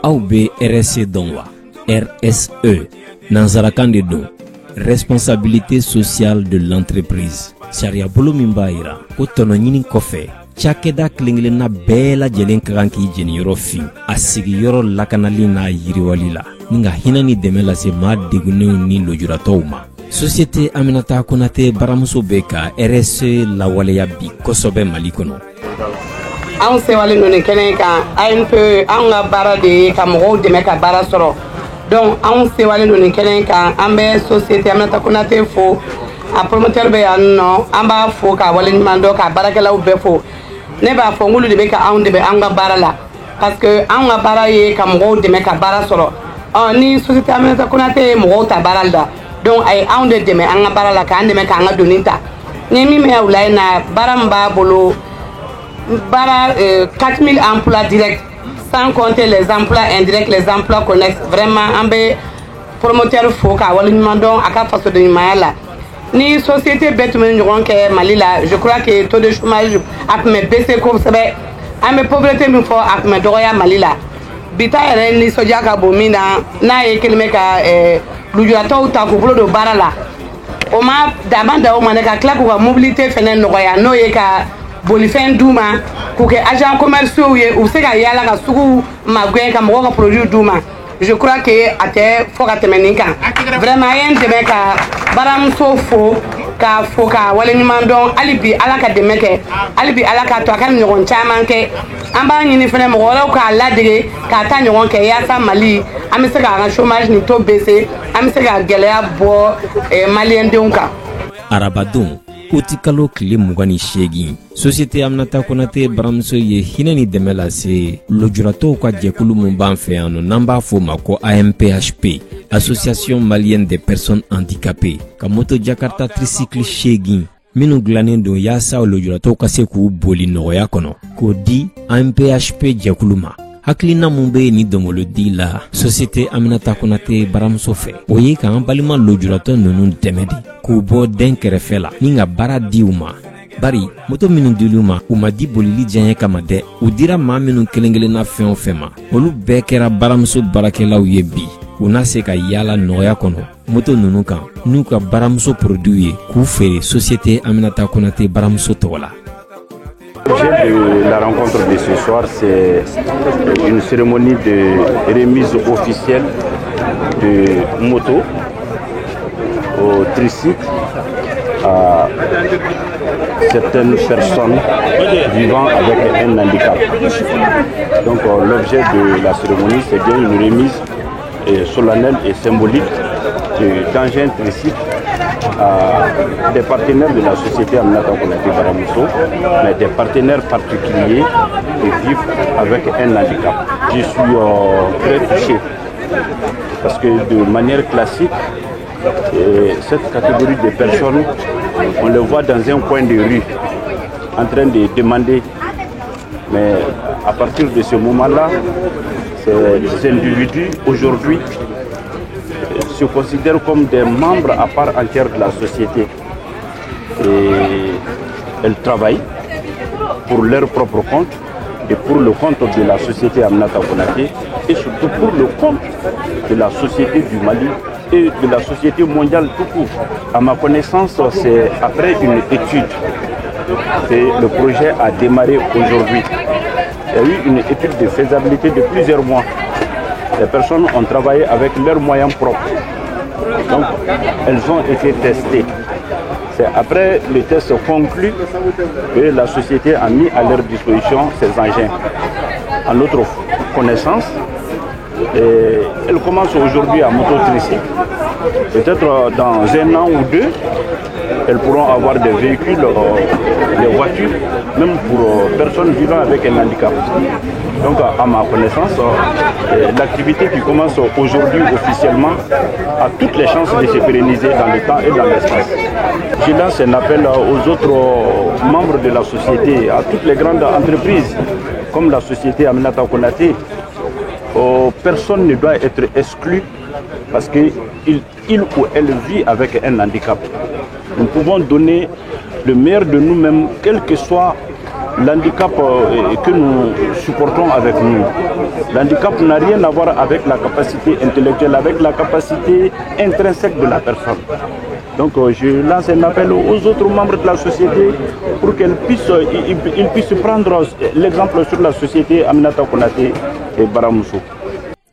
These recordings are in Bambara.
aw be RSE dɔn wa? RSE nanzarakan de don, responsabilité sociale de l'entreprise. Sariya bolo min b'a yira ko tɔnɔ ɲini kɔfɛ cakɛda kelen-kelenna bɛɛ lajɛlen ka kan k'i jeniyɔrɔ fin a sigiyɔrɔ lakanali n'a yiriwali la ni ka hinɛ ni dɛmɛ lase maa degunnenw ni lojuratɔw ma. Société Aminata Konate baramuso bɛ ka RSE lawaleya bi kosɛbɛ Mali kɔnɔ. Anw sewalen don nin kɛnɛ kan ANP anw ka baara de ye ka mɔgɔw dɛmɛ ka baara sɔrɔ. Donc anw sewalen don nin kɛnɛ kan an bɛ Société Aminata Konate fo, a promoteur bɛ yan nɔ an b'a fo k'a waleɲuman dɔn ka baarakɛlaw bɛɛ fo. Ne b'a fɔ ngulu de bɛ ka anw dɛmɛ an ka baara la parce que anw ka baara ye ka mɔgɔw dɛmɛ ka baara sɔrɔ. Ni Société Aminata Konate ye mɔgɔw ta baara la donc a ye anw de dɛmɛ an ka baara la k'an dɛmɛ k'an ka donni ta. Ni min bɛ u la yen na baara min b'a bolo baara 4000 emplois directs sans compter les emplois indirects, les emplois connexes. Vraiment an bɛ promoteur fo k'a waleɲuman dɔn a ka fasodenɲumanya la. Ni société bɛɛ tun bɛ ɲɔgɔn kɛ Mali la, je crois que taux de chômage a tun bɛ baisser kosɛbɛ. An bɛ pauvreté min fɔ a tun bɛ dɔgɔya Mali la. Bi ta yɛrɛ nisɔndiya ka bon min na n'a ye kelen bɛ ka lujuratɔw ta k'u bolo don baara la. O ma dama da o ma ne ka tila k'u ka mobilité fɛnɛ nɔgɔya n'o ye ka bolifɛn d'u ma k'u kɛ agents commerciaux ye u bɛ se ka yaala ka suguw magɛn ka mɔgɔw ka produits d'u ma. Je crois que a tɛ fɔ ka tɛmɛ nin kan. Vraiment a ye n dɛmɛ ka baramuso fo k'a fo ka waleɲuman dɔn hali bi Ala ka dɛmɛ kɛ hali bi Ala k'a to a ka ɲɔgɔn caman kɛ. An b'a ɲini fɛnɛ mɔgɔ wɛrɛw k'a ladege k'a ta ɲɔgɔn kɛ yaasa Mali an bɛ se k'an ka chômage nin taux baisser an bɛ se ka gɛlɛya bɔ maliyɛndenw kan. Arabadon uti kalo tile 28 Société Aminata Konate baramuso ye hinɛ ni dɛmɛ lase lojuratɔw ka jɛkulu mun b'an fɛ yan nɔ n'an b'a fɔ ma ko AMPHP, Association Malienne des Personnes Handicapées, ka moto Jakarta tricycle 8 minnu dilannen don yaasa lojuratɔw ka se k'u boli nɔgɔya kɔnɔ k'o di AMPHP jɛkulu ma. Hakilina mun bɛ ni dɔngolodi la Société Aminata Konate baramuso fɛ o ye k'an balima lojuratɔ ninnu dɛmɛ de k'u bɔ den kɛrɛfɛ la ni ka baara di u ma. Bari moto minnu dil'u ma u ma di bolili diyaɲɛ kama dɛ, u dira maa minnu kelen-kelenna fɛn o fɛn ma. Olu bɛɛ kɛra baramuso baarakɛlaw ye bi u na se ka yaala nɔgɔya kɔnɔ moto ninnu kan n'u ka baramuso produit ye k'u feere Société Aminata Konate baramuso tɔgɔ la. L'objet de la rencontre de ce soir, c'est une cérémonie de remise officielle de moto au tricycle à certaines personnes vivant avec un handicap. Donc l'objet de la cérémonie, c'est bien une remise solennelle et symbolique d'engins tricycles à des partenaires de la Société Aminata Konate baramuso, mais des partenaires particuliers qui vivent avec un handicap. Je suis très touché parce que de manière classique, cette catégorie de personnes, on les voit dans un coin de rue en train de demander, mais à partir de ce moment-là, ces individus aujourd'hui se considèrent comme des membres à part entière de la société et elles travaillent pour leur propre compte et pour le compte de la Société Aminata Konate et surtout pour le compte de la société du Mali et de la société mondiale tout court. À ma connaissance, c'est après une étude que le projet a démarré aujourd'hui. Il y a eu une étude de faisabilité de plusieurs mois. Les personnes ont travaillé avec leurs moyens propres. Donc, elles ont été testées. C'est après le test conclu que la société a mis à leur disposition ces engins. En notre connaissance, elles commencent aujourd'hui à mototricycle. Peut-être dans un an ou deux, elles pourront avoir des véhicules, des voitures, même pour personnes vivant avec un handicap. Donc, à ma connaissance, l'activité qui commence aujourd'hui officiellement a toutes les chances de se pérenniser dans le temps et dans l'espace. Je lance un appel aux autres membres de la société, à toutes les grandes entreprises, comme la Société Aminata Konate. Personne ne doit être exclu parce qu'il ou elle vit avec un handicap. Nous pouvons donner le meilleur de nous-mêmes, quel que soit l'handicap que nous supportons avec nous, l'handicap n'a rien à voir avec la capacité intellectuelle, avec la capacité intrinsèque de la personne. Donc je lance un appel aux autres membres de la société pour qu'ils puissent prendre l'exemple sur la société Aminata Konaté et Baramousso.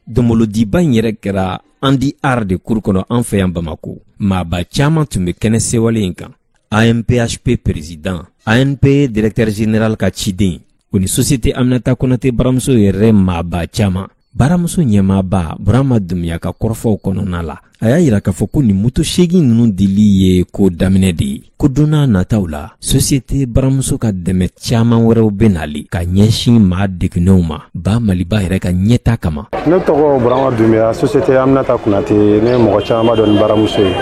Domolodiba in yɛrɛ kɛra Andi Art de cour kɔnɔ an fɛ yan Bamako. Maaba caman tun bɛ kɛnɛ sewale in kan. AMPHP président, ANP directeur général ka ciden, o ni société Aminata Konaté Baramuso yɛrɛ maaba caman. Baramuso ɲɛmaaba Burama Dumiya ka kɔrɔfɔw kɔnɔna la. A y'a yira k'a fɔ ko ni moto 8 ninnu dili ye ko daminɛ de ye. Ko donna nataw la, société Baramuso ka dɛmɛ caman wɛrɛw bɛ nali ka ɲɛsin maa degunenw ma. Ba Maliba yɛrɛ ka ɲɛta kama. Ne tɔgɔ Burama Dumiya, société Aminata Konaté, ne mɔgɔ caman dɔn Baramuso ye.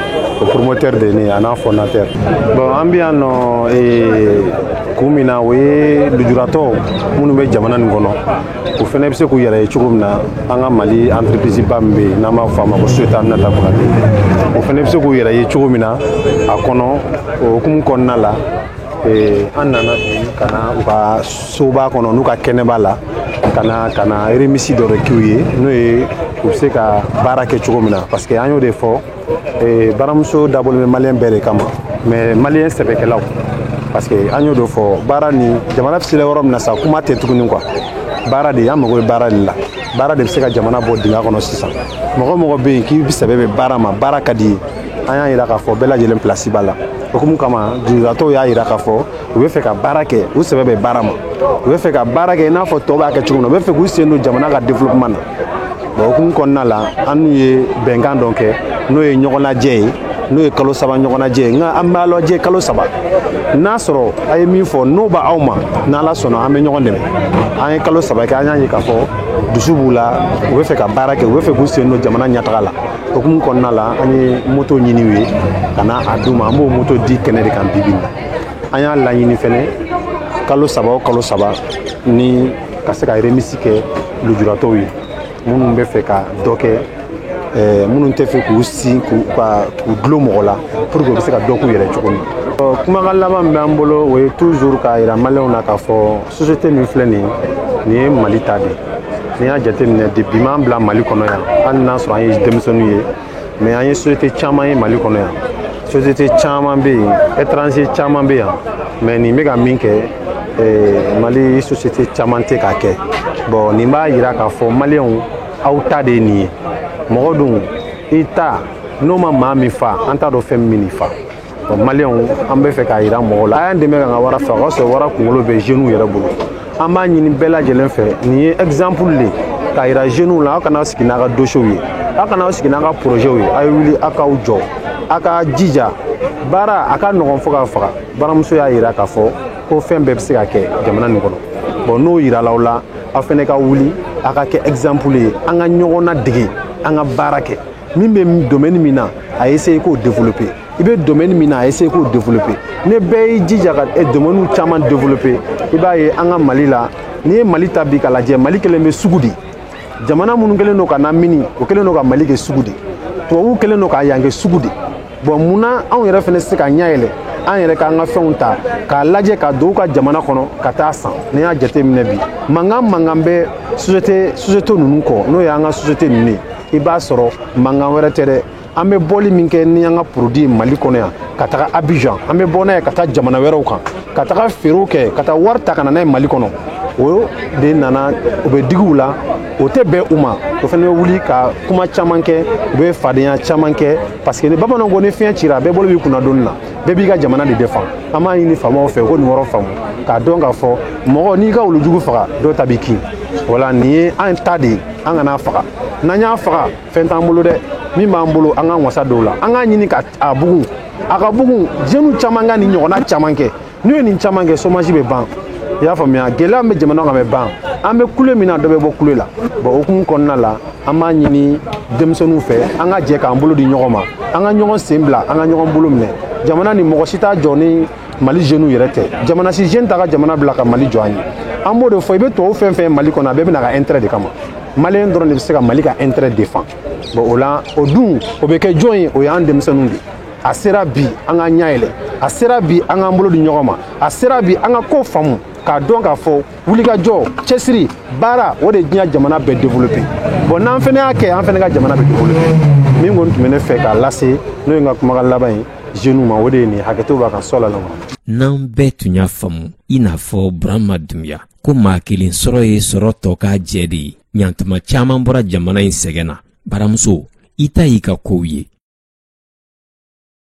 O promoteur de ne a n'a fondateur. Bon, an bɛ yan nɔ kun min na o ye lujuratɔ minnu bɛ jamana nin kɔnɔ. O fana bɛ se k'u yɛrɛ ye cogo min na an ka Mali entreprise ba min bɛ yen n'an b'a fɔ a ma ko société Aminata Konaté. O fana bɛ se k'u yɛrɛ ye cogo min na a kɔnɔ o hukumu kɔnɔna la an nana bi ka na u ka soba kɔnɔ n'u ka kɛnɛba la ka na remise dɔ de k'u ye n'o ye u bɛ se ka baara kɛ cogo min na parce que an y'o de fɔ Baramuso dabɔlen bɛ maliyɛn bɛɛ de kama mais maliyɛn sɛbɛkɛlaw parce que an y'o de fɔ baara ni jamana sera yɔrɔ min na sa kuma tɛ tuguni quoi baara de an mago bɛ baara de la baara de bɛ se ka jamana bɔ dingɛ kɔnɔ sisan mɔgɔ mɔgɔ bɛ yen k'i bɛ sɛbɛ bɛ baara ma baara ka di ye an y'a yira k'a fɔ bɛɛ lajɛlen place b'a la o hukumu kama lujuratɔw y'a yira k'a fɔ u bɛ fɛ ka baara kɛ u sɛbɛ bɛ baara ma u bɛ fɛ ka baara kɛ i n'a fɔ tɔw b'a kɛ cogo min na u bɛ fɛ k'u sen don jamana ka développement na bon o hukumu kɔnɔna la an n'u ye bɛnkan dɔ kɛ n'o ye ɲɔgɔn lajɛ ye n'o ye kalo 3 ɲɔgɔn lajɛ ye nka an b'a lajɛ kalo 3 n'a sɔrɔ a ye min fɔ n'o b'aw ma n'Ala sɔnna an bɛ ɲɔgɔn dɛmɛ an ye kalo 3 kɛ an y'a ye k'a fɔ dusu b'u la u bɛ fɛ ka baara kɛ u bɛ fɛ k'u sen don jamana ɲɛtaga la o hukumu kɔnɔna la an ye moto ɲini u ye ka na a d'u ma an b'o moto di kɛnɛ de kan bi bi in na an y'a laɲini fɛnɛ kalo 3 o kalo 3 ni ka se ka remise kɛ lujuratɔw ye minnu bɛ fɛ ka dɔ kɛ minnu tɛ fɛ k'u sin k'u dulon mɔgɔ la pour que u bɛ se ka dɔ k'u yɛrɛ cogo min kumakan laban min b'an bolo o ye toujours k'a yira maliyɛnw na k'a fɔ société min filɛ nin ye Mali ta de n'i y'a jateminɛ depuis m'an bila Mali kɔnɔ yan hali n'a sɔrɔ an ye denmisɛnninw ye mais an ye société caman ye Mali kɔnɔ yan société caman bɛ yen étranger caman bɛ yan mais nin bɛ ka min kɛ Mali société caman tɛ k'a kɛ bon nin b'a yira k'a fɔ maliyɛnw aw ta de ye nin ye mɔgɔ dun i ta n'o ma maa min fa an t'a dɔn fɛn min fa bon maliyɛnw an bɛ fɛ k'a yira mɔgɔw la a y'an dɛmɛ k'an ka wara fa o y'a sɔrɔ wara kunkolo bɛ jeunes yɛrɛ bolo an b'a ɲini bɛɛ lajɛlen fɛ nin ye exemple de k'a yira jeunes la aw kana sigi n'a ka dossiers ye aw kana sigi n'a ka projets ye a' ye wuli aw k'aw jɔ aw ka jija baara a ka nɔgɔn fo k'a faga Baramuso y'a yira k'a fɔ ko fɛn bɛɛ bɛ se ka kɛ jamana nin kɔnɔ bon n'o yira l'aw la aw fɛnɛ ka wuli aw ka kɛ exemple ye an ka ɲɔgɔn ladege an ka baara kɛ min bɛ domaine min na a essayer k'o développer i bɛ domaine min na a essayer k'o développer ne bɛɛ y'i jija ka domaine caman développer i b'a ye an ka Mali la n'i ye Mali ta bi ka lajɛ Mali kelen bɛ sugu di jamana minnu kelen don ka na mini o kelen don ka Mali kɛ sugu di tubabuw kelen don ka yan kɛ sugu di bon munna anw yɛrɛ fɛnɛ se ka ɲɛ yɛlɛ an yɛrɛ k'an ka fɛnw ta k'a lajɛ ka don ka jamana kɔnɔ ka taa san n'i y'a jateminɛ bi mankan bɛ société ninnu kɔ n'o ye an ka société ninnu ye i b'a sɔrɔ mankan wɛrɛ tɛ dɛ an bɛ bɔli min kɛ ni an ka produit Mali kɔnɔ yan ka taga Abidjan an bɛ bɔ n'a ye ka taa jamana wɛrɛw kan ka taga feerew kɛ ka taa wari ta ka na n'a ye Mali kɔnɔ o de nana u bɛ digi u la o tɛ bɛn u ma o fana bɛ wuli ka kuma caman kɛ u bɛ fadenya caman kɛ parce que ni bamananw ko ni fiɲɛ cira bɛɛ bolo b'i kunna donni na bɛɛ b'i ka jamana de défend an b'a ɲini faamaw fɛ ko nin yɔrɔ faamu k'a dɔn k'a fɔ mɔgɔ n'i ka wulujugu faga dɔw ta b'i kin wala nin ye an ta de ye an kana faga n'an y'a faga fɛn t'an bolo dɛ min b'an bolo an k'an wasa dɔw la an k'a ɲini ka a bugun a ka bugun jeunes caman ka nin ɲɔgɔnna caman kɛ n'u ye nin caman kɛ chômage bɛ ban i y'a faamuya gɛlɛya min bɛ jamana kan bɛ ban an bɛ kule min na dɔ bɛ bɔ kule la bon hukumu kɔnɔna la an b'a ɲini denmisɛnninw fɛ an ka jɛ k'an bolo di ɲɔgɔn ma an ka ɲɔgɔn sen bila an ka ɲɔgɔn bolo minɛ jamana ni mɔgɔ si t'a jɔ ni Mali jeunes yɛrɛ tɛ jamana si jeune t'a ka jamana bila ka Mali jɔ an ye an b'o de fɔ i bɛ tubabu fɛn fɛn Mali kɔnɔ a bɛɛ bɛ na ka intérêt de kama maliyɛn dɔrɔn de bɛ se ka Mali ka intérêt défend bon o la o dun o bɛ kɛ jɔn ye o y'an denmisɛnninw de a sera bi an ka ɲɛ yɛlɛ a sera bi an k'an bolo di ɲɔgɔn ma a sera bi an ka ko faamu k'a dɔn k'a fɔ wulikajɔ cɛsiri baara o de diɲɛ jamana bɛɛ développer bon n'an fɛnɛ y'a kɛ an fɛnɛ ka jamana bɛ développer min kɔni tun bɛ ne fɛ k'a lase n'o ye n ka kumakan laban ye jeunes ma o de ye nin hakɛto b'a kan sɔla la n'an bɛɛ tun y'a faamu i n'a fɔ Burama Dunbiya ko maa kelen sɔrɔ ye sɔrɔ tɔ k'a jɛ de ye ɲantuma caaman bɔra jamana in sɛgɛn na baramuso i ta y'i ka kow ye